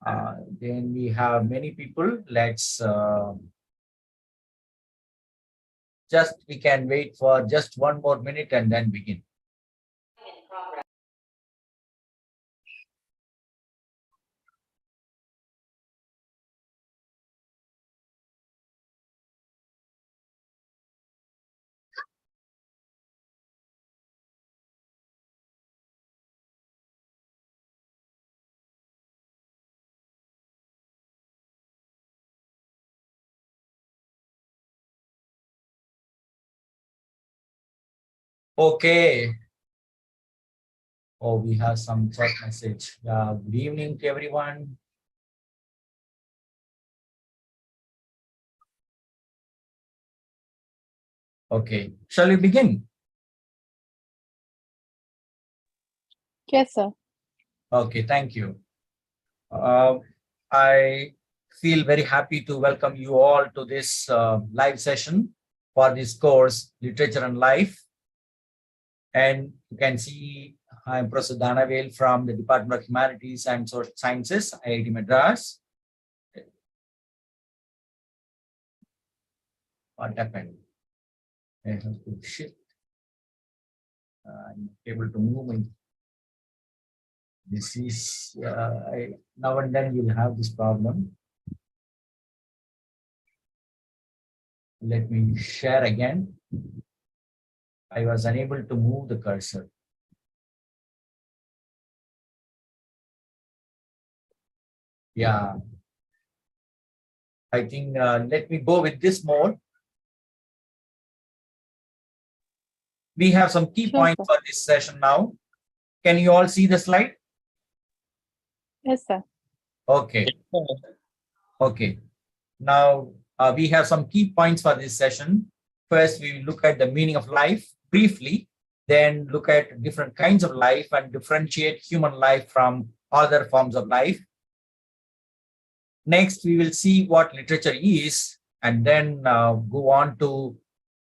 Then we have many people. Let's we can wait for just 1 more minute and then begin. Okay. Oh, we have some chat message. Good evening to everyone. Okay, shall we begin? Yes, sir. Okay, thank you. I feel very happy to welcome you all to this live session for this course, Literature and Life. And you can see I'm Professor Danavel from the Department of Humanities and Social Sciences, IIT Madras. What happened? I have to shift. I'm able to move in. This is, now and then you'll have this problem. Let me share again. I was unable to move the cursor. Yeah. I think, let me go with this mode. We have some key points for this session now. Can you all see the slide? Yes, sir. Okay. Okay. Now, we have some key points for this session. First, we will look at the meaning of life briefly, then look at different kinds of life and differentiate human life from other forms of life. Next, we will see what literature is, and then go on to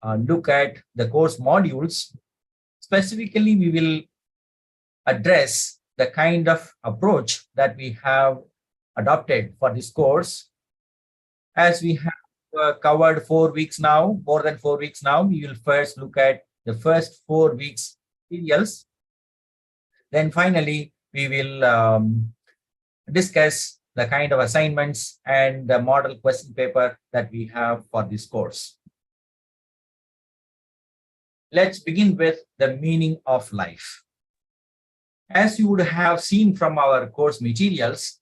look at the course modules. Specifically, we will address the kind of approach that we have adopted for this course. As we have covered 4 weeks now, more than 4 weeks now, we will first look at the first 4 weeks materials. Then finally, we will discuss the kind of assignments and the model question paper that we have for this course. Let's begin with the meaning of life. As you would have seen from our course materials,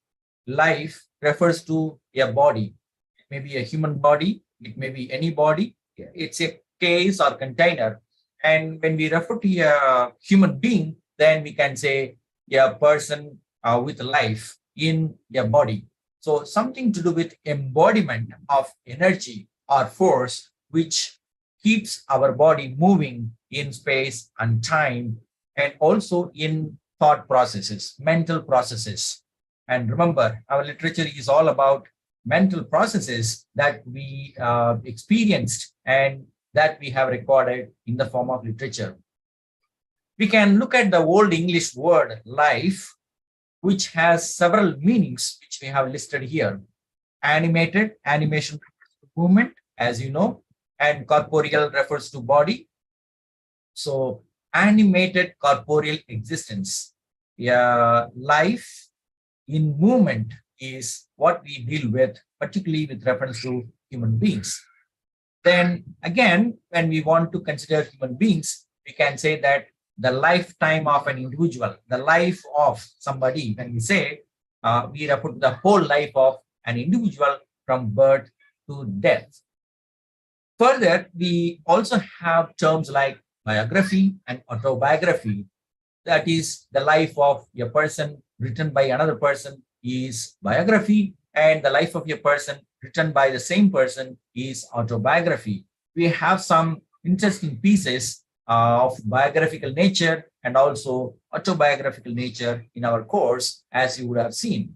life refers to a body. It may be a human body, it may be any body. It's a case or container. And when we refer to a human being, then we can say a person with life in a body. So something to do with embodiment of energy or force, which keeps our body moving in space and time, and also in thought processes, mental processes. And remember, our literature is all about mental processes that we experienced and that we have recorded in the form of literature. We can look at the Old English word life, which has several meanings, which we have listed here. Animated, animation refers to movement, as you know, and corporeal refers to body. So animated corporeal existence. Yeah, life in movement is what we deal with, particularly with reference to human beings. Then again, when we want to consider human beings, we can say that the lifetime of an individual, the life of somebody, when we say, we refer to the whole life of an individual from birth to death. Further, we also have terms like biography and autobiography. That is, the life of a person written by another person is biography, and the life of a person written by the same person is autobiography. We have some interesting pieces of biographical nature and also autobiographical nature in our course, as you would have seen.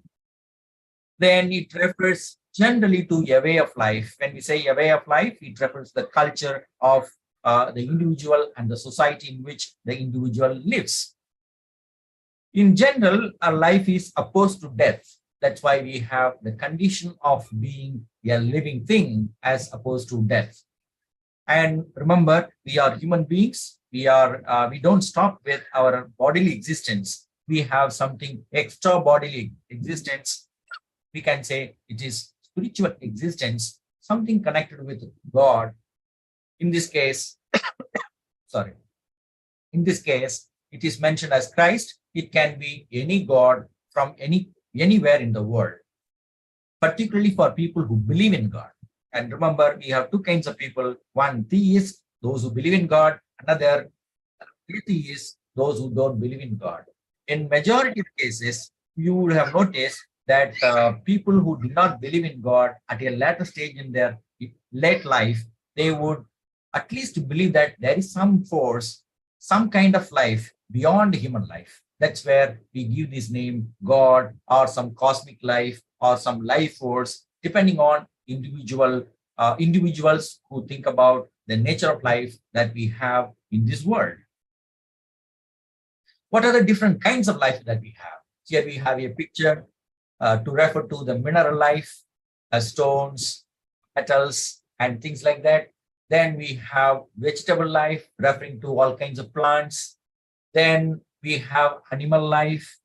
Then it refers generally to a way of life. When we say a way of life, it refers to the culture of the individual and the society in which the individual lives. In general, a life is opposed to death. That's why we have the condition of being a living thing as opposed to death. And remember, we are human beings. We don't stop with our bodily existence. We have something extra bodily existence. We can say it is spiritual existence, something connected with God. In this case, sorry, in this case, it is mentioned as Christ. It can be any God from anywhere in the world, particularly for people who believe in God. And remember, we have two kinds of people. One, theists, those who believe in God. Another, atheists, those who don't believe in God. In majority of cases, you would have noticed that people who do not believe in God at a later stage in their late life, they would at least believe that there is some force, some kind of life beyond human life. That's where we give this name God or some cosmic life or some life force, depending on individuals who think about the nature of life that we have in this world. What are the different kinds of life that we have? Here we have a picture to refer to the mineral life, stones, metals, and things like that. Then we have vegetable life, referring to all kinds of plants. Then we have animal life.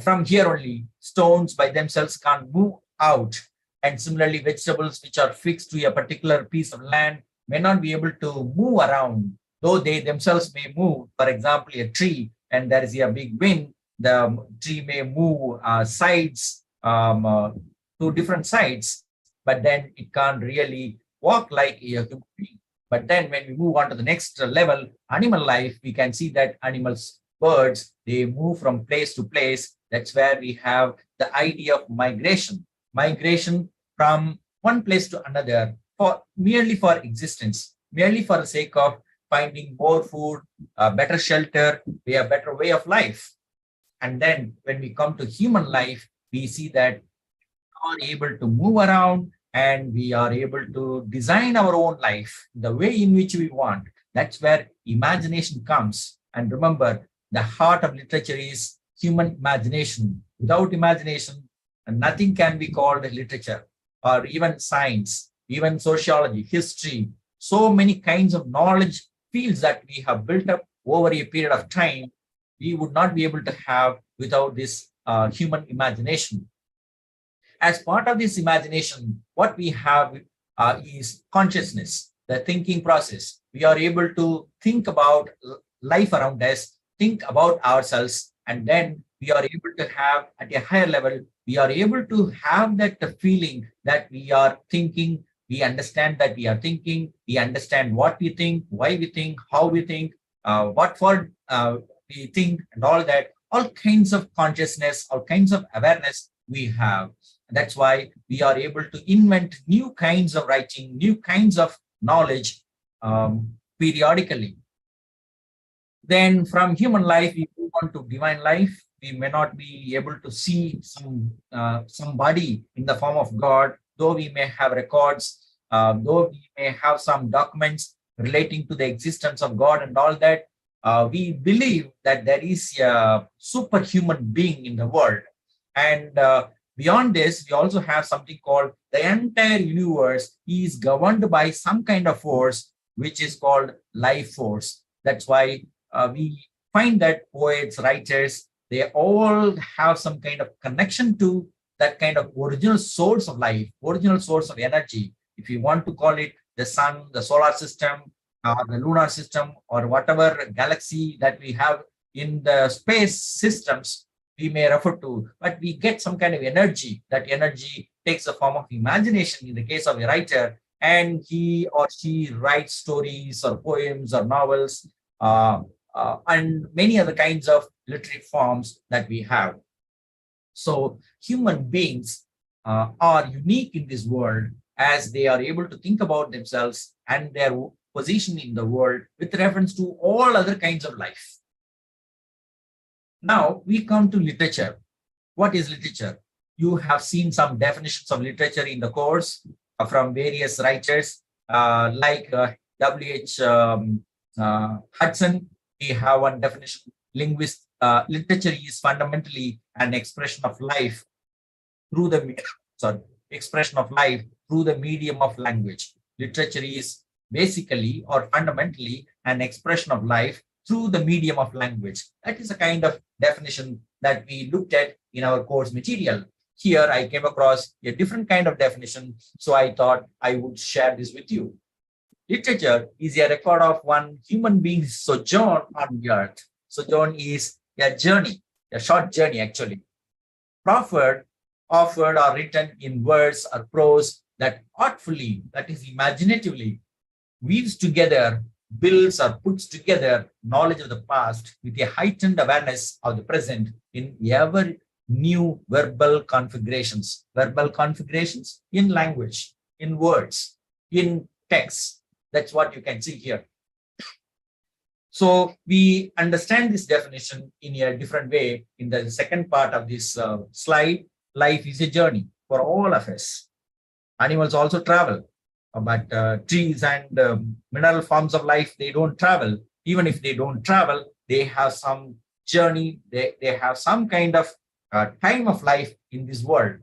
From here only, stones by themselves can't move out. And similarly, vegetables which are fixed to a particular piece of land may not be able to move around, though they themselves may move. For example, a tree, and there is a big wind, the tree may move sides to different sides, but then it can't really walk like a human being. But then when we move on to the next level, animal life, we can see that animals, birds, they move from place to place. That's where we have the idea of migration. Migration from one place to another merely for existence, merely for the sake of finding more food, better shelter, a better way of life. And then when we come to human life, we see that we are able to move around and we are able to design our own life the way in which we want. That's where imagination comes. And remember, the heart of literature is human imagination. Without imagination, nothing can be called literature or even science, even sociology, history. So many kinds of knowledge fields that we have built up over a period of time, we would not be able to have without this human imagination. As part of this imagination, what we have is consciousness, the thinking process. We are able to think about life around us, think about ourselves, and then we are able to have at a higher level, we are able to have that feeling that we are thinking, we understand that we are thinking, we understand what we think, why we think, how we think, what for we think, and all that, all kinds of consciousness, all kinds of awareness we have. That's why we are able to invent new kinds of writing, new kinds of knowledge periodically. Then from human life, we move on to divine life. We may not be able to see somebody in the form of God, though we may have records, though we may have some documents relating to the existence of God and all that. We believe that there is a superhuman being in the world. And beyond this, we also have something called the entire universe is governed by some kind of force, which is called life force. That's why we find that poets, writers, they all have some kind of connection to that kind of original source of life, original source of energy. If you want to call it the sun, the solar system, the lunar system, or whatever galaxy that we have in the space systems, we may refer to, but we get some kind of energy. That energy takes the form of imagination in the case of a writer, and he or she writes stories or poems or novels and many other kinds of literary forms that we have. So human beings are unique in this world as they are able to think about themselves and their position in the world with reference to all other kinds of life. Now we come to literature. What is literature? You have seen some definitions of literature in the course from various writers like W.H. Hudson. We have one definition. Literature is fundamentally an expression of life. through the expression of life through the medium of language. Literature is basically or fundamentally an expression of life through the medium of language. That is a kind of definition that we looked at in our course material. Here I came across a different kind of definition, so I thought I would share this with you. Literature is a record of one human being's sojourn on the earth. Sojourn is a journey, a short journey actually, offered or written in verse or prose that artfully, that is imaginatively, weaves together, builds or puts together knowledge of the past with a heightened awareness of the present in ever new verbal configurations in language, in words, in text. That's what you can see here. So we understand this definition in a different way in the second part of this slide. Life is a journey for all of us. Animals also travel, but trees and mineral forms of life, they don't travel. Even if they don't travel, they have some journey. They have some kind of time of life in this world.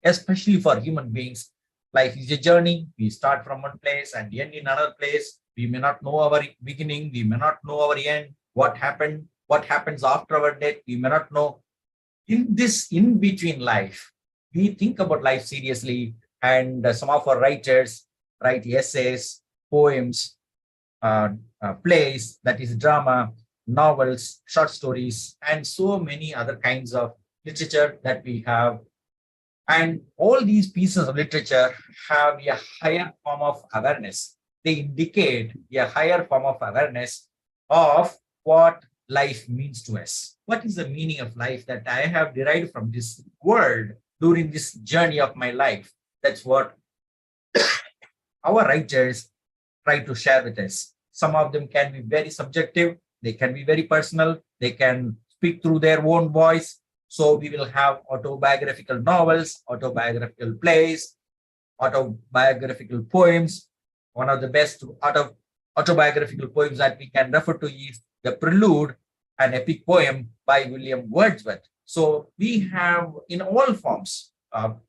Especially for human beings, life is a journey. We start from one place and end in another place. We may not know our beginning. We may not know our end. What happens after our death, we may not know. In this in-between life, we think about life seriously, and some of our writers write essays, poems, plays, that is drama, novels, short stories, and so many other kinds of literature that we have. And all these pieces of literature have a higher form of awareness. They indicate a higher form of awareness of what life means to us. What is the meaning of life that I have derived from this world during this journey of my life? That's what our writers try to share with us. Some of them can be very subjective, they can be very personal, they can speak through their own voice. So we will have autobiographical novels, autobiographical plays, autobiographical poems. One of the best autobiographical poems that we can refer to is The Prelude, an epic poem by William Wordsworth. So we have in all forms,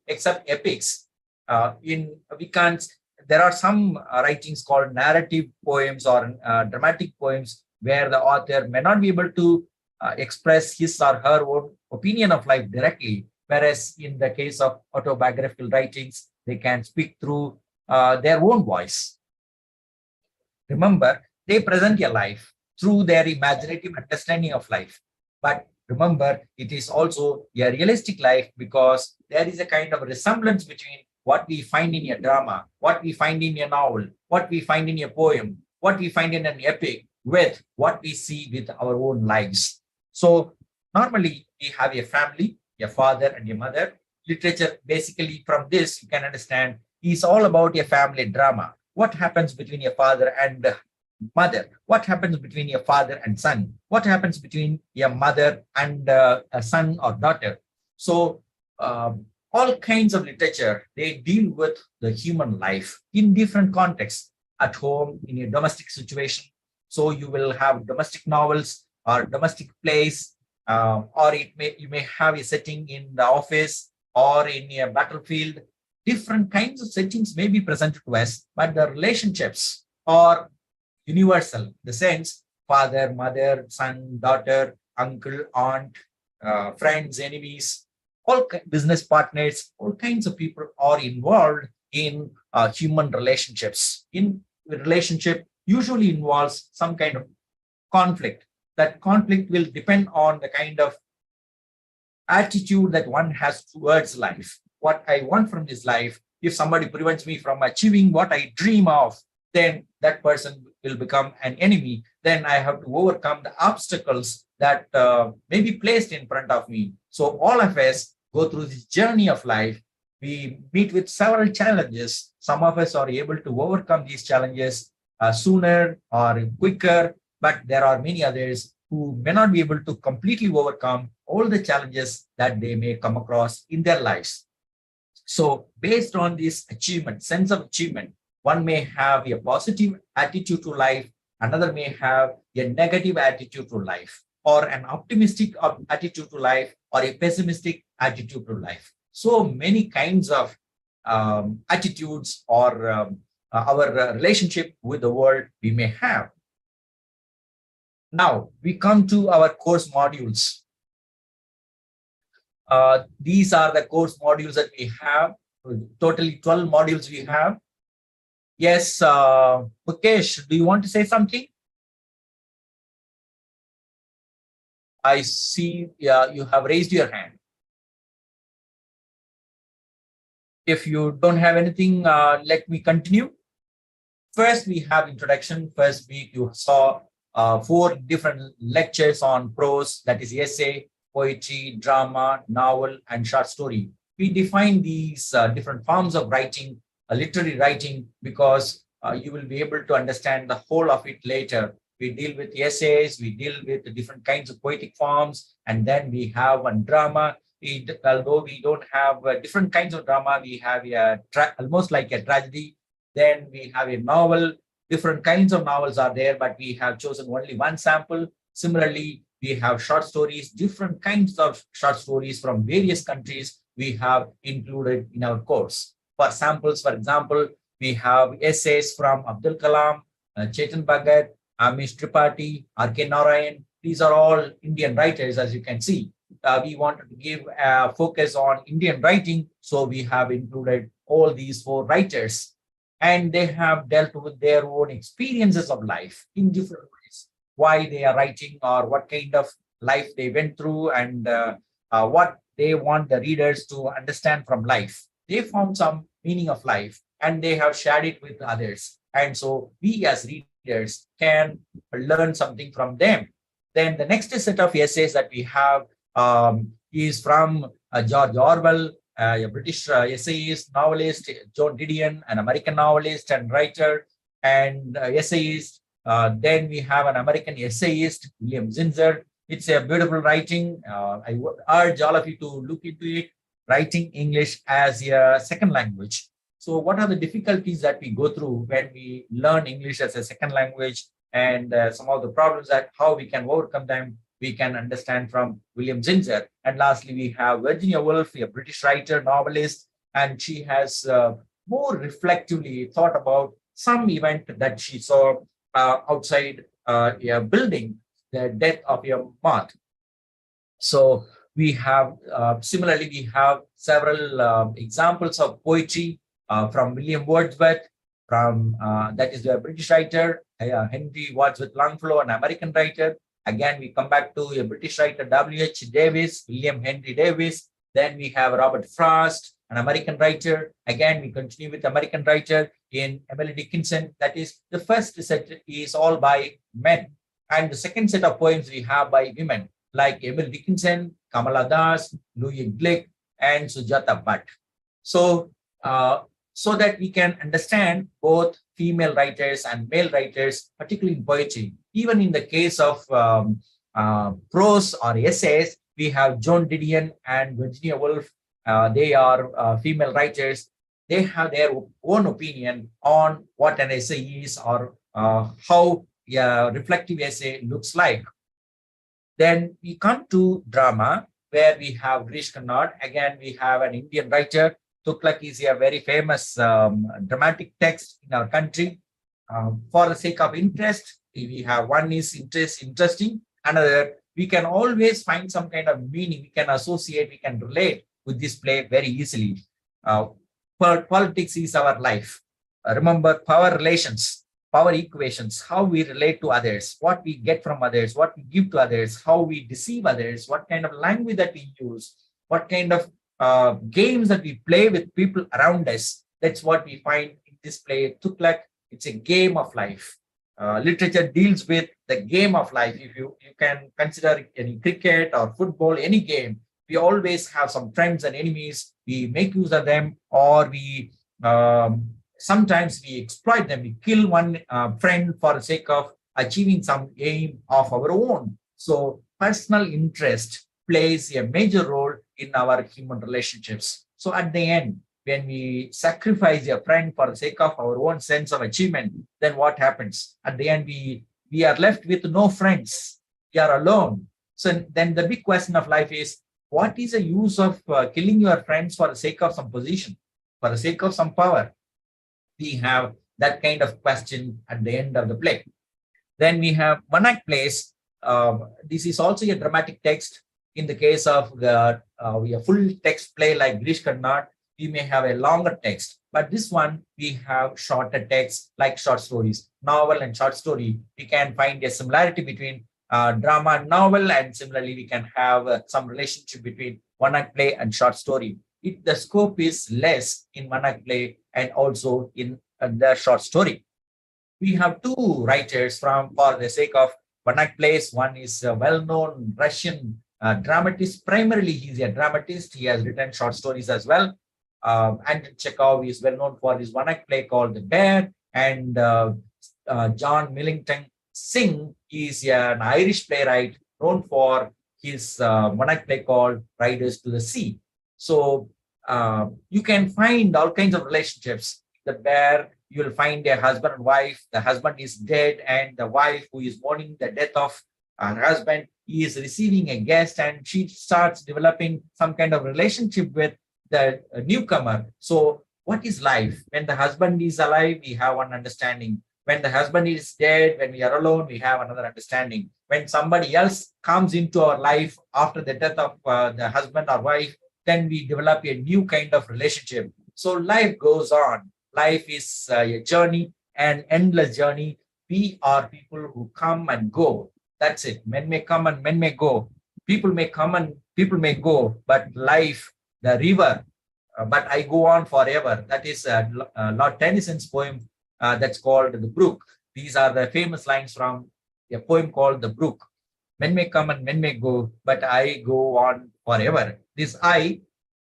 except epics. There are some writings called narrative poems or dramatic poems where the author may not be able to express his or her own opinion of life directly, whereas in the case of autobiographical writings, they can speak through their own voice. Remember, they present a life through their imaginative understanding of life. But remember, it is also a realistic life because there is a kind of resemblance between what we find in a drama, what we find in a novel, what we find in a poem, what we find in an epic with what we see with our own lives. So normally we have a family, a father and a mother. Literature, basically from this, you can understand, is all about a family drama. What happens between a father and mother? What happens between a father and son? What happens between a mother and a son or daughter? So all kinds of literature, they deal with the human life in different contexts. At home, in a domestic situation. So you will have domestic novels or domestic plays, or you may have a setting in the office or in a battlefield. Different kinds of settings may be presented to us, but the relationships are universal. The sense, father, mother, son, daughter, uncle, aunt, friends, enemies, all business partners, all kinds of people are involved in human relationships. In relationship usually involves some kind of conflict. That conflict will depend on the kind of attitude that one has towards life. What I want from this life, if somebody prevents me from achieving what I dream of, then that person will become an enemy. Then I have to overcome the obstacles that may be placed in front of me. So all of us go through this journey of life. We meet with several challenges. Some of us are able to overcome these challenges sooner or quicker, but there are many others who may not be able to completely overcome all the challenges that they may come across in their lives. So based on this achievement, sense of achievement, one may have a positive attitude to life, another may have a negative attitude to life, or an optimistic attitude to life, or a pessimistic attitude to life. so many kinds of attitudes or our relationship with the world we may have. Now we come to our course modules. These are the course modules that we have. Totally 12 modules we have. Yes, Mukesh, do you want to say something? I see you have raised your hand. If you don't have anything, let me continue. First, we have introduction. First week, you saw 4 different lectures on prose, that is essay, poetry, drama, novel, and short story. We define these different forms of writing, literary writing, because you will be able to understand the whole of it later. We deal with essays, we deal with the different kinds of poetic forms, and then we have one drama. Although we don't have different kinds of drama, we have almost like a tragedy. Then we have a novel. Different kinds of novels are there, but we have chosen only one sample. Similarly, we have short stories, different kinds of short stories from various countries we have included in our course. For samples, for example, we have essays from Abdul Kalam, Chetan Bhagat, Amish Tripathi, R.K. Narayan. These are all Indian writers, as you can see. We wanted to give a focus on Indian writing, so we have included all these 4 writers. And they have dealt with their own experiences of life in different ways, why they are writing or what kind of life they went through, and what they want the readers to understand from life. They found some meaning of life and they have shared it with others. And so we as readers can learn something from them. Then the next set of essays that we have is from George Orwell, a British essayist, novelist, John Didion, an American novelist and writer and essayist. Then we have an American essayist, William Zinsser. It's a beautiful writing. I would urge all of you to look into it, writing English as a second language. So what are the difficulties that we go through when we learn English as a second language, and some of the problems that how we can overcome them, we can understand from William Zinsser. And lastly, we have Virginia Woolf, a British writer, novelist, and she has more reflectively thought about some event that she saw outside a building, the death of a moth. So we have, similarly, we have several examples of poetry from William Wordsworth, from that is a British writer, Henry Wadsworth Longfellow, an American writer. Again, we come back to a British writer, W.H. Davis, William Henry Davis. Then we have Robert Frost, an American writer. Again, we continue with American writer in Emily Dickinson. That is, the first set is all by men. And the second set of poems we have by women, like Emily Dickinson, Kamala Das, Louise Glick, and Sujata Bhatt. So, so that we can understand both female writers and male writers, particularly in poetry. Even in the case of prose or essays, we have John Didion and Virginia Woolf. They are female writers. They have their own opinion on what an essay is, or how a reflective essay looks like. Then we come to drama, where we have Girish Karnad. Again, we have an Indian writer. Tughlaq is a very famous dramatic text in our country. For the sake of interest, we have one is interesting, another we can always find some kind of meaning, we can associate, we can relate with this play very easily. Politics is our life. Remember, power relations, power equations, how we relate to others, what we get from others, what we give to others, how we deceive others, what kind of language that we use, what kind of games that we play with people around us. That's what we find in this play, Tughlaq. It's a game of life. Literature deals with the game of life. If you can consider any cricket or football, any game, we always have some friends and enemies. We make use of them, or we sometimes we exploit them. We kill one friend for the sake of achieving some aim of our own. So personal interest plays a major role in our human relationships. So at the end, when we sacrifice a friend for the sake of our own sense of achievement, then what happens? At the end, we are left with no friends. We are alone. So then the big question of life is, what is the use of killing your friends for the sake of some position, for the sake of some power? We have that kind of question at the end of the play. Then we have one-act plays. This is also a dramatic text. In the case of a full text play like Grish Karnad, we may have a longer text. But this one, we have shorter text like short stories. Novel and short story, we can find a similarity between drama and novel, and similarly, we can have some relationship between one-act play and short story. The scope is less in one-act play and also in the short story. We have two writers for the sake of one-act plays. One is a well-known Russian dramatist. Primarily, he's a dramatist. He has written short stories as well. Anton Chekhov is well known for his one-act play called The Bear, and John Millington Singh is an Irish playwright known for his one-act play called Riders to the Sea. So you can find all kinds of relationships. The Bear, you will find a husband and wife. The husband is dead, and the wife, who is mourning the death of her husband, is receiving a guest, and she starts developing some kind of relationship with the newcomer. So what is life? When the husband is alive, we have one understanding. When the husband is dead, when we are alone, we have another understanding. When somebody else comes into our life after the death of the husband or wife, then we develop a new kind of relationship. So life goes on. Life is a journey, an endless journey. We are people who come and go. That's it. Men may come and men may go. People may come and people may go, but life, the river, but I go on forever. That is Lord Tennyson's poem that's called The Brook. These are the famous lines from a poem called The Brook. Men may come and men may go, but I go on forever. This I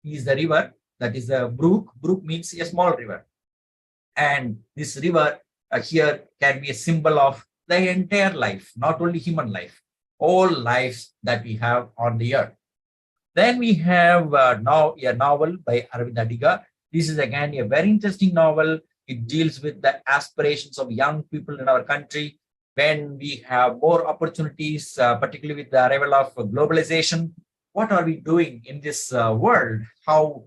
is the river, that is the brook. Brook means a small river. And this river here can be a symbol of the entire life, not only human life, all lives that we have on the earth. Then we have now a novel by Aravind Adiga. This is again a very interesting novel. It deals with the aspirations of young people in our country when we have more opportunities, particularly with the arrival of globalization. What are we doing in this world? How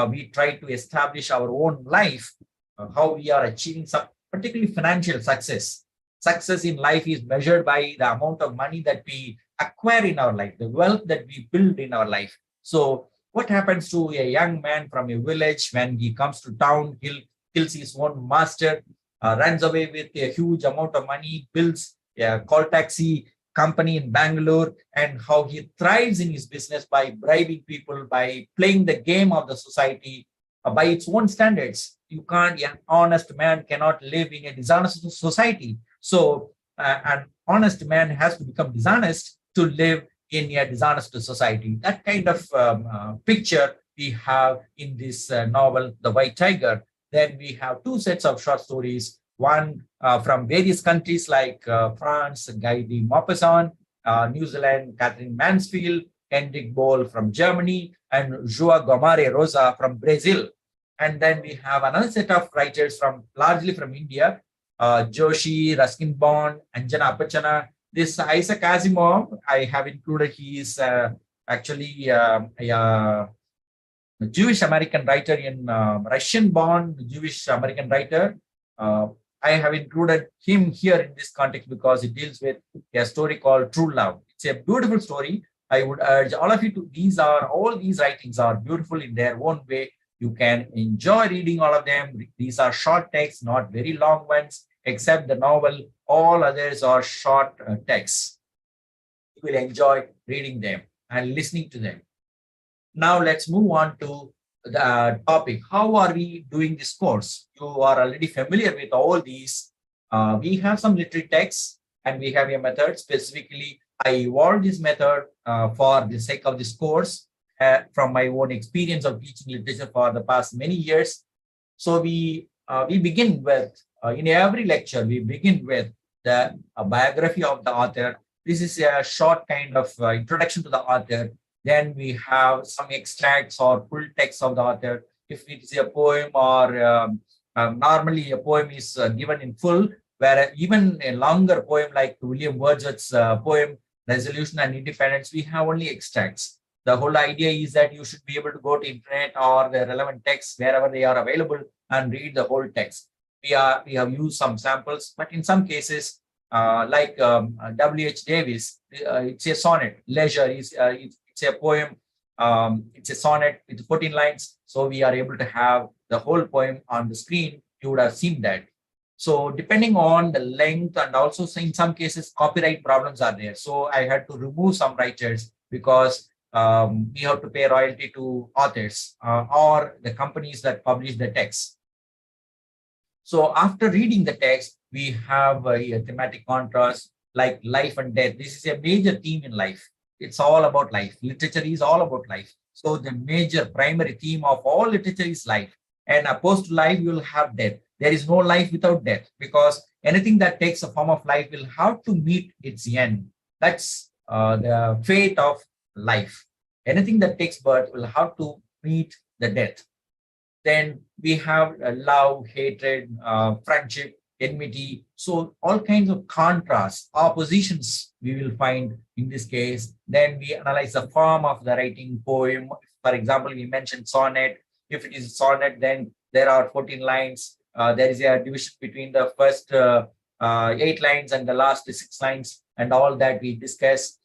we try to establish our own life, how we are achieving some particularly financial success. Success in life is measured by the amount of money that we acquire in our life, the wealth that we build in our life. So what happens to a young man from a village when he comes to town, he kills his own master, runs away with a huge amount of money, builds a call taxi company in Bangalore, and how he thrives in his business by bribing people, by playing the game of the society by its own standards. You can't, an honest man cannot live in a dishonest society. So an honest man has to become dishonest to live in a dishonest society. That kind of picture we have in this novel, The White Tiger. Then we have two sets of short stories, one from various countries like France, Guy de Maupassant, New Zealand, Catherine Mansfield, Henrik Boll from Germany, and João Gomare Rosa from Brazil. And then we have another set of writers largely from India, Joshi, Ruskin Bond, Anjana Apachana. This Isaac Asimov, I have included. He is actually a Jewish American writer in Russian born Jewish American writer. I have included him here in this context because it deals with a story called True Love. It's a beautiful story. I would urge all of you to, all these writings are beautiful in their own way. You can enjoy reading all of them. These are short texts, not very long ones, except the novel. All others are short texts. You will enjoy reading them and listening to them. Now let's move on to the topic. How are we doing this course? You are already familiar with all these. We have some literary texts and we have a method. Specifically, I evolved this method for the sake of this course from my own experience of teaching literature for the past many years. So we begin with, in every lecture, we begin with the biography of the author. This is a short kind of introduction to the author. Then we have some extracts or full text of the author. If it is a poem or normally a poem is given in full, where even a longer poem like William Wordsworth's poem, Resolution and Independence, we have only extracts. The whole idea is that you should be able to go to internet or the relevant texts wherever they are available and read the whole text. We have used some samples, but in some cases, like W.H. Davis, it's a sonnet. Leisure is it's a poem. It's a sonnet with 14 lines. So we are able to have the whole poem on the screen. You would have seen that. So depending on the length, and also in some cases copyright problems are there. So I had to remove some writers because we have to pay royalty to authors or the companies that publish the text. So after reading the text, we have a thematic contrast like life and death. This is a major theme in life. It's all about life. Literature is all about life. So the major primary theme of all literature is life. And opposed to life, you will have death. There is no life without death, because anything that takes a form of life will have to meet its end. That's the fate of life. Anything that takes birth will have to meet the death. Then we have love, hatred, friendship, enmity. So all kinds of contrasts, oppositions we will find in this case. Then we analyze the form of the writing poem. For example, we mentioned sonnet. If it is sonnet, then there are 14 lines. There is a division between the first 8 lines and the last 6 lines, and all that we discuss.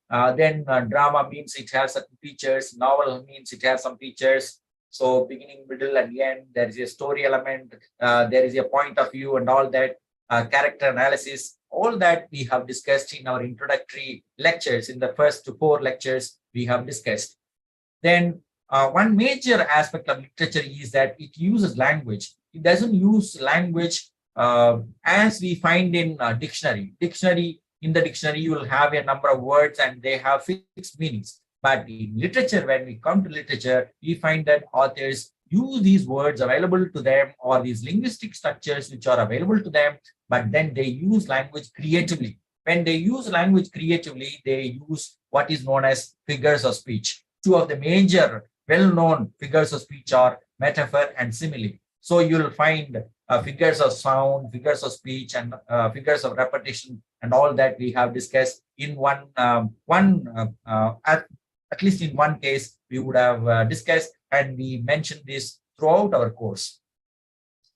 Then drama means it has certain features. Novel means it has some features. So beginning, middle, and end, there is a story element, there is a point of view, and all that, character analysis, all that we have discussed in our introductory lectures. In the first 4 lectures, we have discussed. Then one major aspect of literature is that it uses language. It doesn't use language as we find in dictionary. In the dictionary, you will have a number of words and they have fixed meanings. But in literature, when we come to literature, we find that authors use these words available to them or these linguistic structures which are available to them, but then they use language creatively. When they use language creatively, they use what is known as figures of speech. 2 of the major well-known figures of speech are metaphor and simile. So you'll find figures of sound, figures of speech, and figures of repetition, and all that we have discussed in at least in one case we would have discussed, and we mentioned this throughout our course.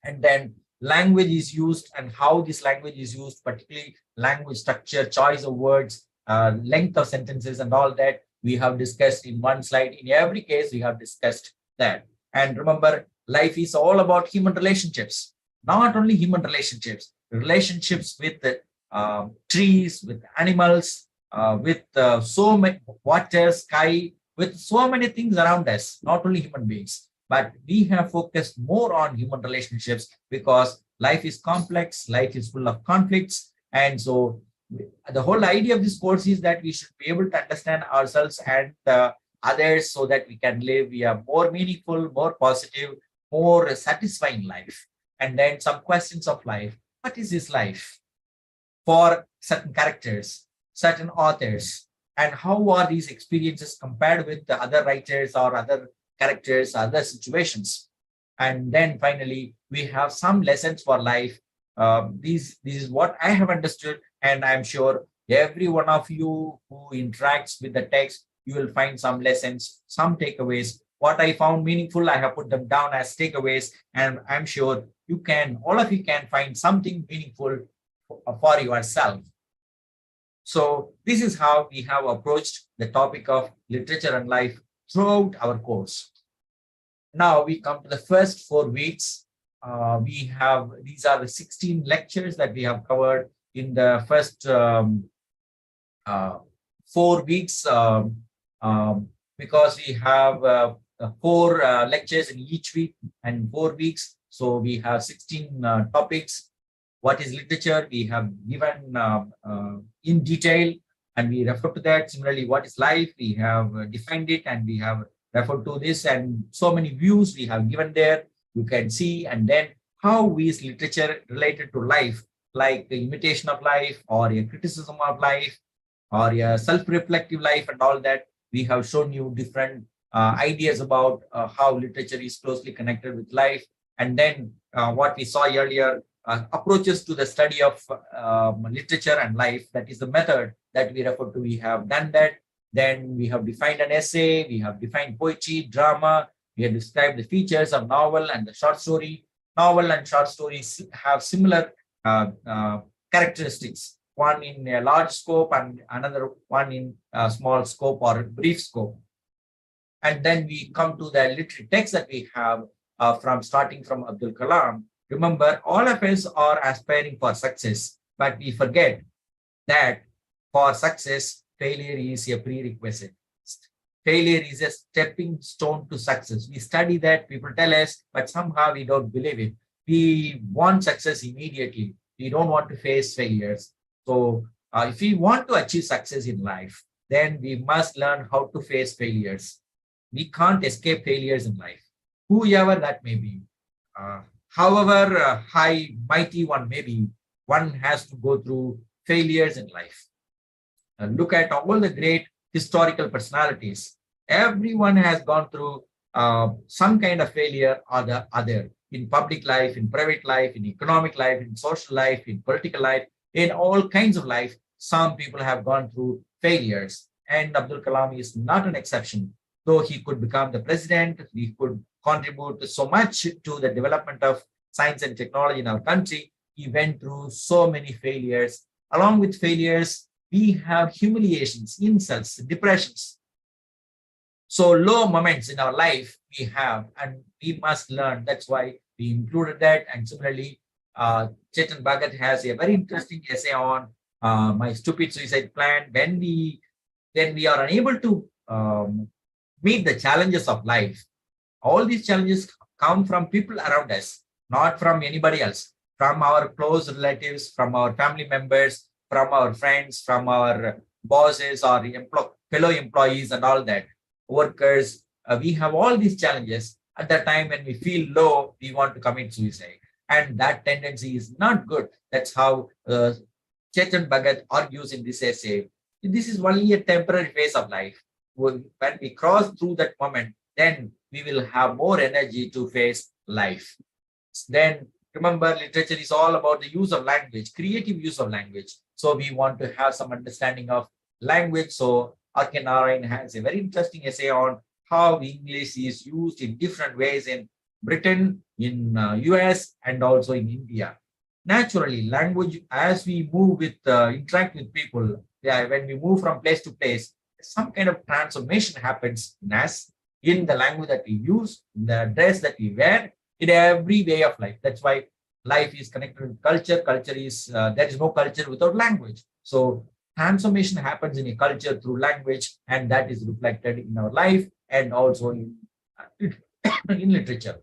And then language is used and how this language is used, particularly language structure, choice of words, length of sentences, and all that we have discussed in one slide. In every case, we have discussed that. And remember, life is all about human relationships, not only human relationships, relationships with trees, with animals, with so many water, sky, with so many things around us, not only human beings. But we have focused more on human relationships because life is complex, life is full of conflicts. And so the whole idea of this course is that we should be able to understand ourselves and others so that we can live a more meaningful, more positive, more satisfying life. And then some questions of life. What is this life for certain characters, certain authors, and how are these experiences compared with the other writers or other characters, other situations? And then finally, we have some lessons for life. This is what I have understood, and I'm sure every one of you who interacts with the text, you will find some lessons, some takeaways. What I found meaningful, I have put them down as takeaways, and I'm sure all of you can find something meaningful for yourself. So this is how we have approached the topic of literature and life throughout our course. Now we come to the first 4 weeks. These are the 16 lectures that we have covered in the first 4 weeks, because we have 4 lectures in each week and 4 weeks. So we have 16 topics. What is literature? We have given in detail, and we refer to that. Similarly, what is life? We have defined it, and we have referred to this, and so many views we have given there. You can see, and then how is literature related to life, like the imitation of life, or a criticism of life, or a self-reflective life, and all that. We have shown you different ideas about how literature is closely connected with life. And then what we saw earlier, approaches to the study of literature and life, that is the method that we refer to. We have done that. Then we have defined an essay, we have defined poetry, drama, we have described the features of novel and the short story. Novel and short stories have similar characteristics, one in a large scope and another one in a small scope or brief scope. And then we come to the literary text that we have from starting from Abdul Kalam. Remember, all of us are aspiring for success, but we forget that for success, failure is a prerequisite. Failure is a stepping stone to success. We study that, people tell us, but somehow we don't believe it. We want success immediately. We don't want to face failures. So if we want to achieve success in life, then we must learn how to face failures. We can't escape failures in life, whoever that may be. However high, mighty one may be, one has to go through failures in life. Look at all the great historical personalities. Everyone has gone through some kind of failure or the other, in public life, in private life, in economic life, in social life, in political life, in all kinds of life. Some people have gone through failures, and Abdul Kalam is not an exception. Though he could become the president, he could contribute so much to the development of science and technology in our country. He went through so many failures. Along with failures, we have humiliations, insults, depressions. So low moments in our life we have, and we must learn. That's why we included that. And similarly, Chetan Bhagat has a very interesting essay on my stupid suicide plan. When we are unable to meet the challenges of life, all these challenges come from people around us, not from anybody else, from our close relatives, from our family members, from our friends, from our bosses or fellow employees and all that, workers. We have all these challenges. At the time when we feel low, we want to commit suicide. And that tendency is not good. That's how Chetan Bhagat argues in this essay. This is only a temporary phase of life. When we cross through that moment, then we will have more energy to face life. Then remember, literature is all about the use of language, creative use of language. So we want to have some understanding of language. So Arkin Narayan has a very interesting essay on how English is used in different ways in Britain, in US, and also in India. Naturally, language, as we move with, interact with people, when we move from place to place, some kind of transformation happens in us, in the language that we use, in the dress that we wear, in every way of life. That's why life is connected with culture. Culture is, there is no culture without language. So transformation happens in a culture through language, and that is reflected in our life and also in literature.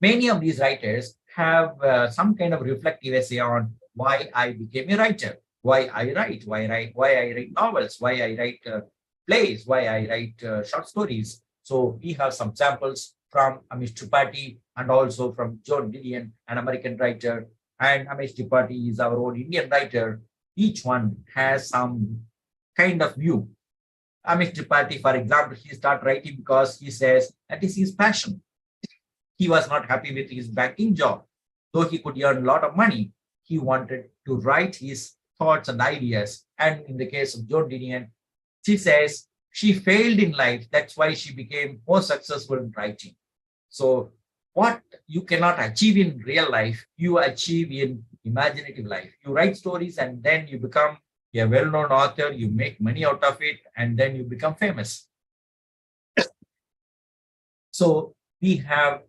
Many of these writers have some kind of reflective essay on why I became a writer, why I write, why I write novels, why I write plays, why I write short stories. So we have some samples from Amish Tripathi and also from John Didion, an American writer, and Amish Tripathi is our own Indian writer. Each one has some kind of view. Amish Tripathi, for example, he started writing because he says that is his passion. He was not happy with his banking job. Though he could earn a lot of money, he wanted to write his thoughts and ideas. And in the case of John Didion, she says she failed in life. That's why she became more successful in writing. So what you cannot achieve in real life, you achieve in imaginative life. You write stories and then you become a well-known author, you make money out of it, and then you become famous. So we have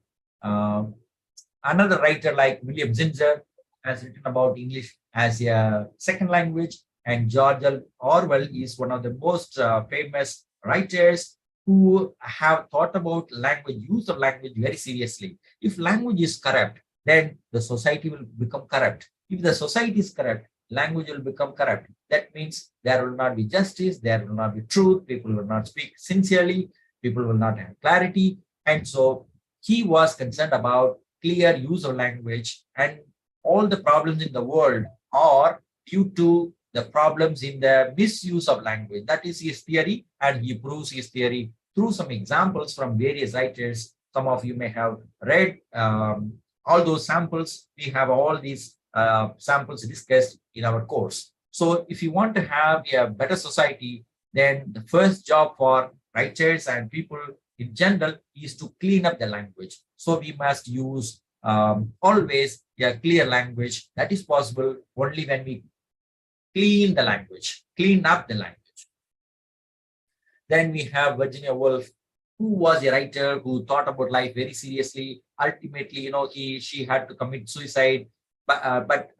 another writer like William Zinsser has written about English as a second language, and George Orwell is one of the most famous writers who have thought about language, use of language very seriously. If language is corrupt, then the society will become corrupt. If the society is corrupt, language will become corrupt. That means there will not be justice, there will not be truth, people will not speak sincerely, people will not have clarity. And so he was concerned about clear use of language, and all the problems in the world are due to the problems in the misuse of language. That is his theory, and he proves his theory through some examples from various writers. Some of you may have read all those samples. We have all these samples discussed in our course. So if you want to have a better society, then the first job for writers and people in general is to clean up the language. So we must use always a clear language. That is possible only when we clean the language, clean up the language. Then we have Virginia Woolf, who was a writer who thought about life very seriously. Ultimately, she had to commit suicide. But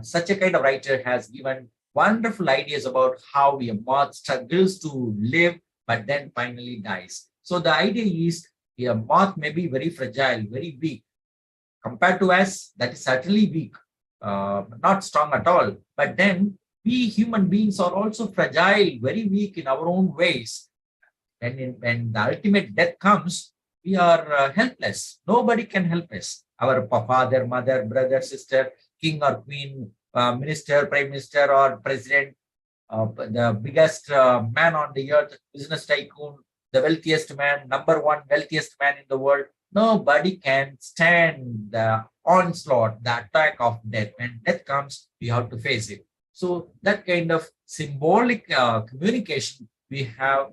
such a kind of writer has given wonderful ideas about how a moth struggles to live, but then finally dies. So the idea is a moth may be very fragile, very weak. Compared to us, that is certainly weak, not strong at all. But then we human beings are also fragile, very weak in our own ways. And when the ultimate death comes, we are helpless. Nobody can help us. Our father, mother, brother, sister, king or queen, minister, prime minister, or president, the biggest man on the earth, business tycoon, the wealthiest man, number one wealthiest man in the world. Nobody can stand the onslaught, the attack of death. When death comes, we have to face it. So that kind of symbolic communication we have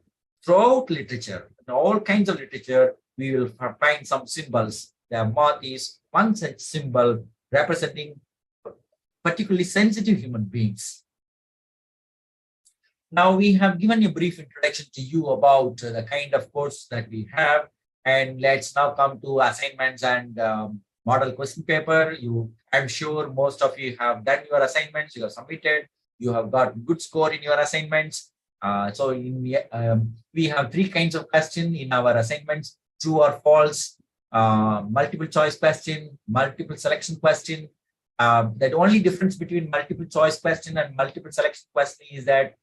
throughout literature, in all kinds of literature, we will find some symbols. The moth is one such symbol representing particularly sensitive human beings. Now we have given a brief introduction to you about the kind of course that we have, and let's now come to assignments and model question paper. I'm sure most of you have done your assignments, you have submitted, you have got good score in your assignments. We have three kinds of questions in our assignments: true or false, multiple choice question, multiple selection question. The only difference between multiple choice question and multiple selection question is that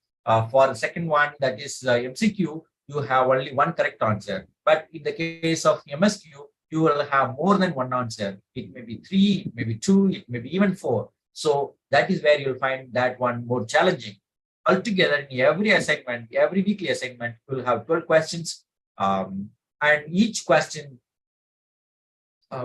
for the second one, that is MCQ, you have only one correct answer. But in the case of MSQ, you will have more than one answer. It may be 3, it may be 2, it may be even 4. So that is where you'll find that one more challenging. Altogether, in every assignment, every weekly assignment, we'll have 12 questions, and each question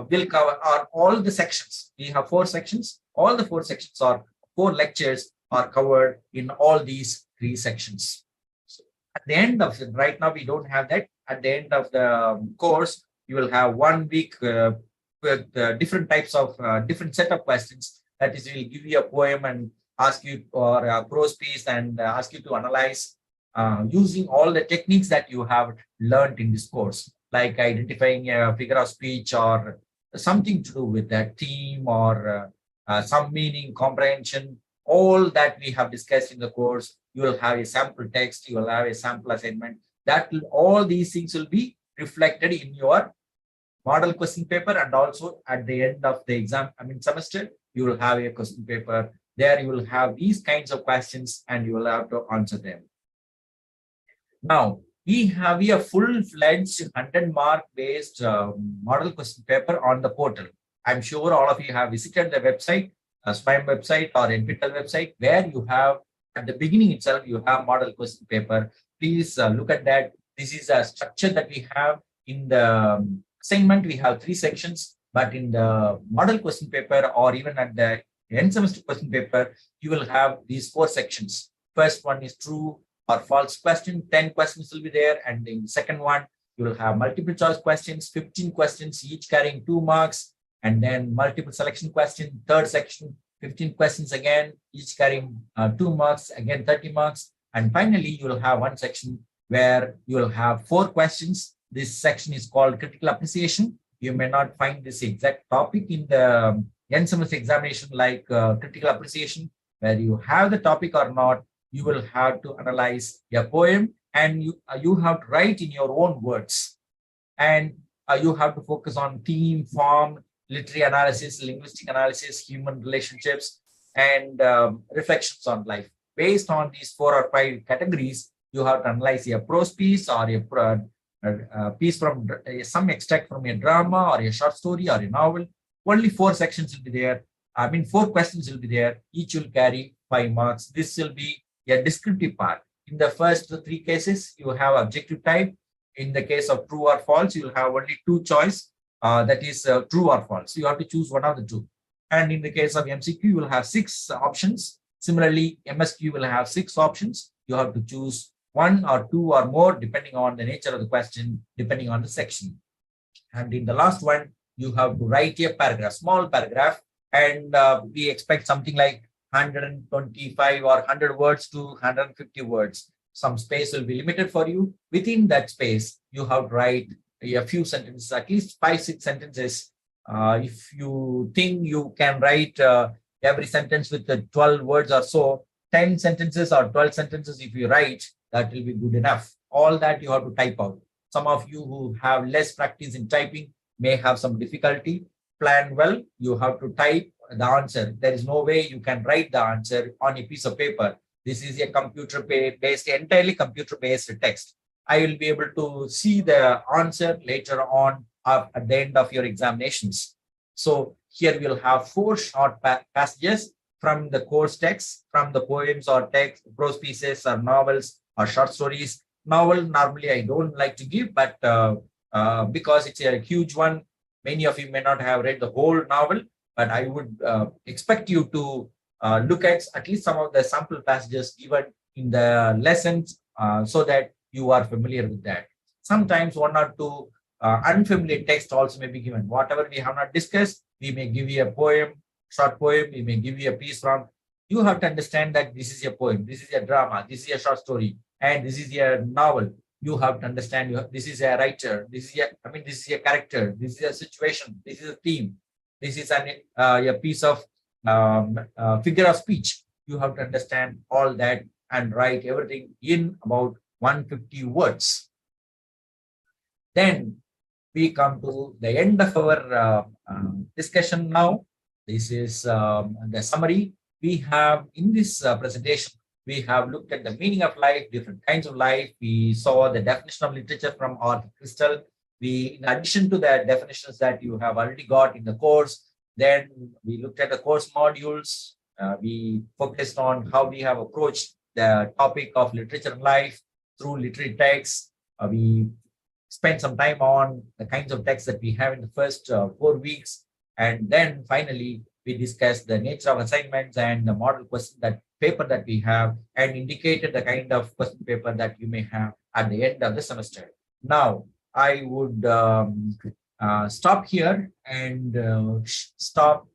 will cover all the sections. We have 4 sections. All the 4 sections or 4 lectures are covered in all these 3 sections. So at the end of it, right now we don't have that. At the end of the course, you will have 1 week with different types of different set of questions. That is, we'll give you a poem and ask you for a prose piece and ask you to analyze using all the techniques that you have learned in this course, like identifying a figure of speech or something to do with that theme or some meaning, comprehension. All that we have discussed in the course, you will have a sample text, you will have a sample assignment. All these things will be reflected in your model question paper, and also at the end of the exam, semester, you will have a question paper. There you will have these kinds of questions and you will have to answer them. Now, we have a full-fledged 100-mark based model question paper on the portal. I'm sure all of you have visited the website, SPIME website or NPTEL website, where you have, at the beginning itself, you have model question paper. Please look at that. This is a structure that we have in the assignment. We have 3 sections, but in the model question paper or even at the end semester question paper, you will have these 4 sections. First one is true or false question. 10 questions will be there. And in the second one, you will have multiple choice questions, 15 questions, each carrying 2 marks. And then multiple selection question, third section, 15 questions again, each carrying 2 marks, again 30 marks. And finally, you will have one section where you will have 4 questions. This section is called critical appreciation. You may not find this exact topic in the end semester examination like critical appreciation, where you have the topic or not. You will have to analyze a poem and you have to write in your own words. And you have to focus on theme, form, literary analysis, linguistic analysis, human relationships, and reflections on life. Based on these 4 or 5 categories, you have to analyze a prose piece or a piece from some extract from a drama or a short story or a novel. Only 4 sections will be there. 4 questions will be there. Each will carry 5 marks. This will be a descriptive part. In the first 3 cases, you have objective type. In the case of true or false, you will have only 2 choice. That is true or false. You have to choose one of the 2. And in the case of MCQ, you will have 6 options. Similarly, MSQ will have 6 options. You have to choose 1 or 2 or more, depending on the nature of the question, depending on the section. And in the last one, you have to write a paragraph, small paragraph, and we expect something like 125 or 100 words to 150 words. Some space will be limited for you. Within that space, you have to write a few sentences, at least 5-6 sentences. If you think you can write every sentence with the 12 words or so, 10 sentences or 12 sentences, if you write, that will be good enough. All that you have to type out. Some of you who have less practice in typing may have some difficulty. Plan well. You have to type the answer. There is no way you can write the answer on a piece of paper. This is a computer-based, entirely computer-based text. I will be able to see the answer later on at the end of your examinations. So here we'll have 4 short passages from the course text, from the poems or text, prose pieces or novels or short stories. Novel, normally I don't like to give, but because it's a huge one, many of you may not have read the whole novel, but I would expect you to look at least some of the sample passages given in the lessons so that you are familiar with that. Sometimes 1 or 2 unfamiliar text also may be given. Whatever we have not discussed, we may give you a poem, short poem, we may give you a piece from. You have to understand that this is a poem, this is a drama, this is a short story, and this is a novel. You have to understand this is a writer, this is a character, this is a situation, this is a theme, this is a piece of figure of speech. You have to understand all that and write everything in about 150 words. Then we come to the end of our discussion now. This is the summary. We have in this presentation, we have looked at the meaning of life, different kinds of life. We saw the definition of literature from Arthur Crystal. In addition to the definitions that you have already got in the course, then we looked at the course modules. We focused on how we have approached the topic of literature and life through literary texts. We spent some time on the kinds of texts that we have in the first 4 weeks. And then finally, we discussed the nature of assignments and the model question paper that we have, and indicated the kind of question paper that you may have at the end of the semester. Now, I would stop here and stop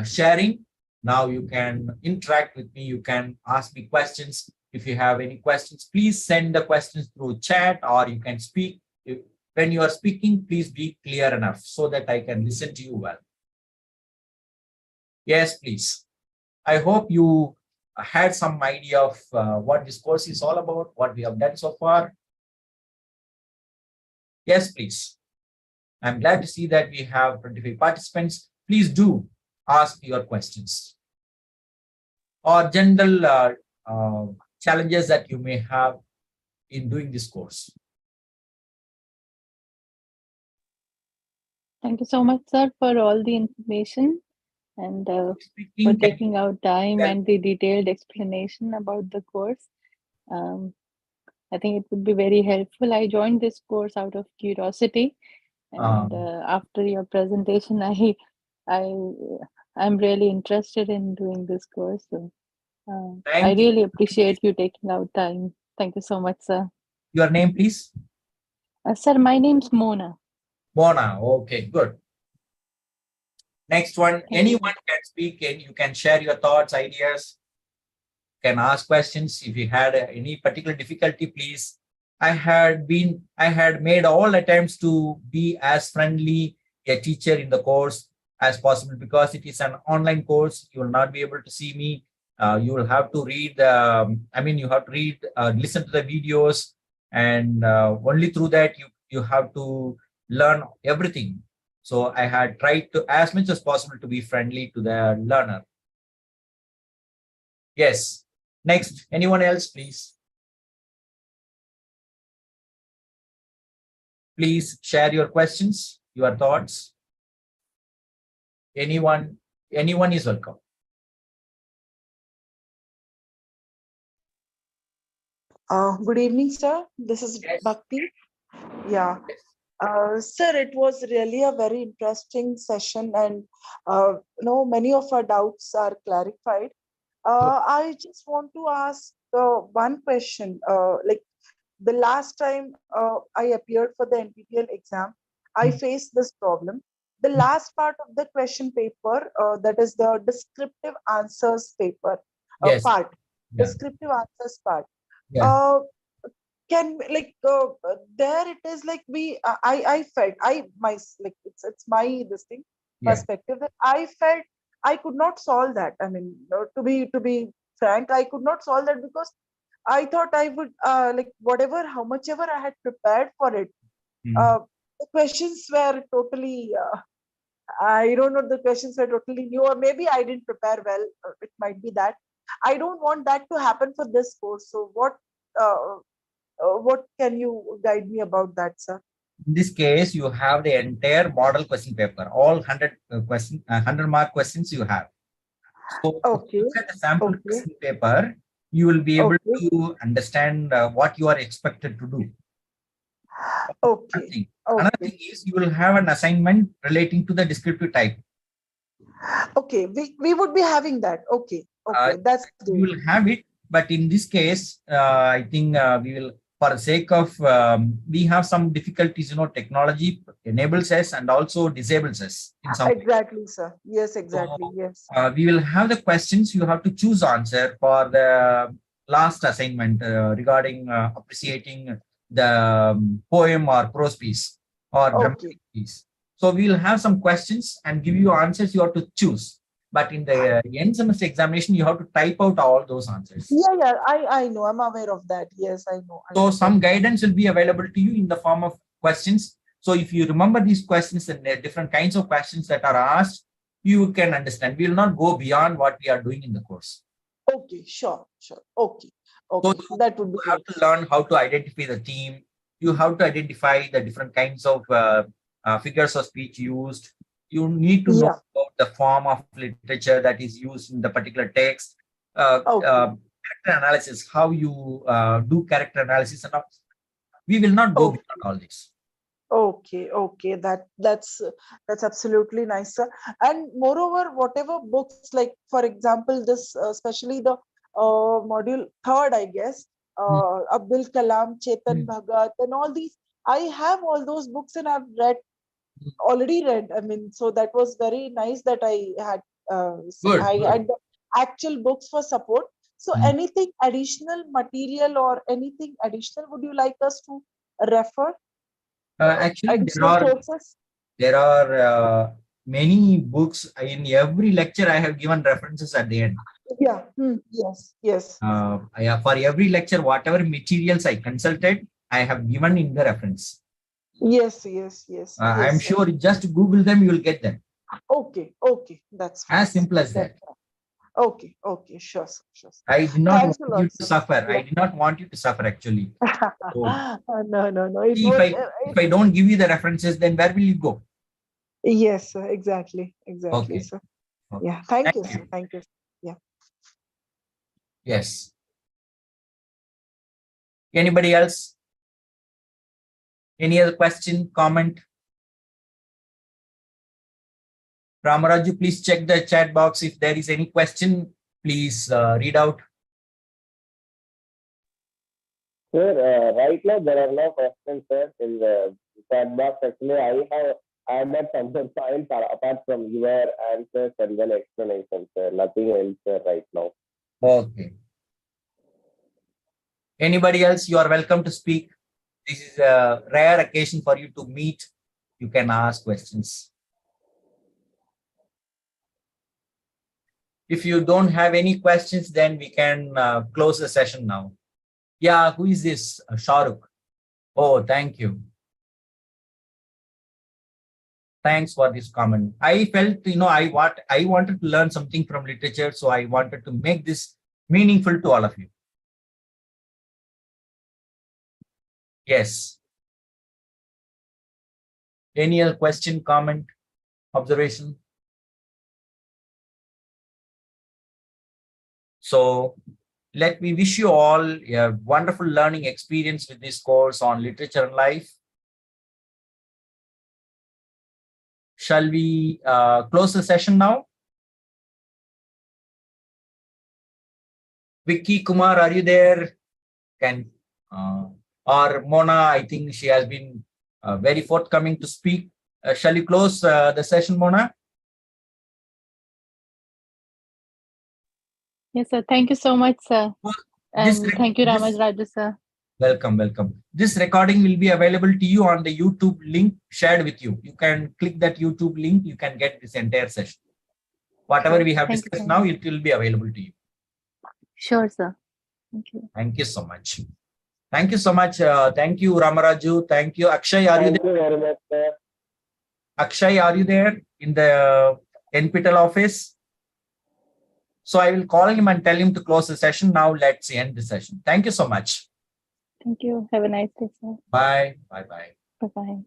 sharing. Now you can interact with me. You can ask me questions. If you have any questions, please send the questions through chat, or you can speak. When you are speaking, please be clear enough so that I can listen to you well. Yes, please. I hope you had some idea of what this course is all about, what we have done so far. Yes, please. I'm glad to see that we have 25 participants. Please do ask your questions or general challenges that you may have in doing this course. Thank you so much, sir, for all the information and for taking out time and the detailed explanation about the course. I think it would be very helpful. I joined this course out of curiosity, and after your presentation, I'm really interested in doing this course. So I really appreciate you taking out time. Thank you so much, sir. Your name, please? Sir, my name's Mona. Mona, okay, good. Next one, anyone can speak and you can share your thoughts, ideas, can ask questions. If you had any particular difficulty, please. I had made all attempts to be as friendly a teacher in the course as possible, because it is an online course. You will not be able to see me. You will have to read, you have to read, listen to the videos, and only through that you have to learn everything. So I had tried to, as much as possible, to be friendly to the learner. Yes. Next, anyone else, please? Please share your questions, your thoughts. Anyone is welcome. Good evening, sir. This is Bhakti. Yeah. Sir, it was really a very interesting session, and many of our doubts are clarified. I just want to ask one question. Like the last time I appeared for the NPTEL exam, I faced this problem. The last part of the question paper, that is the descriptive answers paper Yes. part, Yeah. descriptive answers part. Yeah. Uh, can like there it is like I felt I my like it's my this thing Yeah. perspective that I felt I could not solve that. I mean, to be frank, I could not solve that because I thought I would like whatever how much ever I had prepared for it. Mm. Uh, the questions were totally I don't know, the questions were totally new, or maybe I didn't prepare well. It might be that. I don't want that to happen for this course. So what can you guide me about that, sir? In this case, you have the entire model question paper, all 100 100-mark questions you have. So if you Okay, look at the sample okay, question paper, you will be able okay, to understand what you are expected to do. One okay, thing. Another okay, thing is you will have an assignment relating to the descriptive type. okay. We would be having that. Okay, Uh, okay, that's you great. will have it, but in this case, I think we will, for the sake of, we have some difficulties, technology enables us and also disables us in some way. Exactly, sir. Yes, exactly. So Yes. we will have the questions. You have to choose answer for the last assignment regarding appreciating the poem or prose piece or Okay. dramatic piece. So we will have some questions and give you answers. You have to choose. But in the end semester examination, you have to type out all those answers. Yeah, yeah. I know. I'm aware of that. Yes, I know. I So know. some guidance will be available to you in the form of questions. So if you remember these questions and the different kinds of questions that are asked, you can understand. We will not go beyond what we are doing in the course. Okay, sure, sure. Okay, So okay. That would be you have great. to learn how to identify the theme. You have to identify the different kinds of figures of speech used. You need to know Yeah. about the form of literature that is used in the particular text. Okay. Character analysis, how you do character analysis and all. We will not go beyond Okay. all this. Okay, okay, that's absolutely nice, sir. And moreover, whatever books, like for example, this especially the module third, I guess, Mm, Abdul Kalam, Chetan mm, Bhagat, and all these, I have all those books and I've mm. already read. I mean, so that was very nice that Good, I good. had the actual books for support. So, Mm. anything additional material or anything additional would you like us to refer? Actually, Additional sources? there are many books in every lecture. I have given references at the end. Yeah. Yes. Yes. For every lecture, whatever materials I consulted, I have given in the reference. Yes. Yes. Yes. I'm Yes, sir. sure just Google them, you will get them. Okay. Okay. That's fine, As sir. simple as That's that. fine. Okay. Okay. Sure, sir. Sure, sir. I did not want Thanks a you lot, to sir. suffer. I Yeah. did not want you to suffer actually. So No, no, no. It see, was. if I don't give you the references, then where will you go? Yes, sir. Exactly. Exactly, Okay. sir. Okay. Yeah. Thank you, Thank sir. you. Thank you. Yeah. Yes. Anybody else? Any other question, comment? Ramaraju, please check the chat box. If there is any question, please read out. Sir, right now there are no questions, sir, in the chat box. Actually, I have added some more points apart from your answers and then explanations, sir. Nothing else, sir, right now. Okay. Anybody else? You are welcome to speak. This is a rare occasion for you to meet. You can ask questions. If you don't have any questions, then we can close the session now. Yeah, who is this? Shahrukh. Oh, thank you. Thanks for this comment. I felt, I wanted to learn something from literature, so I wanted to make this meaningful to all of you. Yes. Any other question, comment, observation? So let me wish you all a wonderful learning experience with this course on literature and life. Shall we close the session now? Vicky Kumar, are you there? Can or Mona? I think she has been very forthcoming to speak. Shall you close the session, Mona? Yes, sir. Thank you so much, sir. This And thank you, Raju, sir. Welcome, welcome. This recording will be available to you on the YouTube link shared with you. You can click that YouTube link. You can get this entire session. Whatever we have discussed now, it will be available to you. Sure, sir. Thank you. Thank you so much. Thank you so much. Thank you, Ramaraju. Thank you, Akshay. Are you there? Thank you very much, sir. Akshay, are you there in the NPTEL office? So I will call him and tell him to close the session. Now let's end the session. Thank you so much. Thank you. Have a nice day, sir. Bye. Bye-bye. Bye-bye.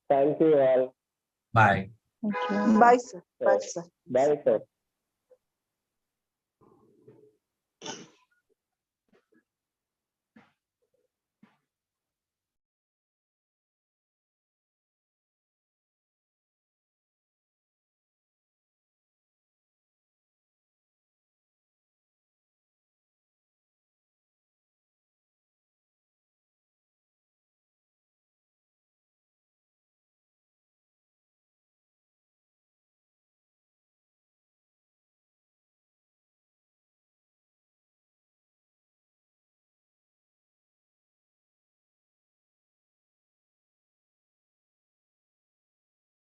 Thank you all. Bye. Thank you. Bye, sir. Bye, sir. Bye, sir.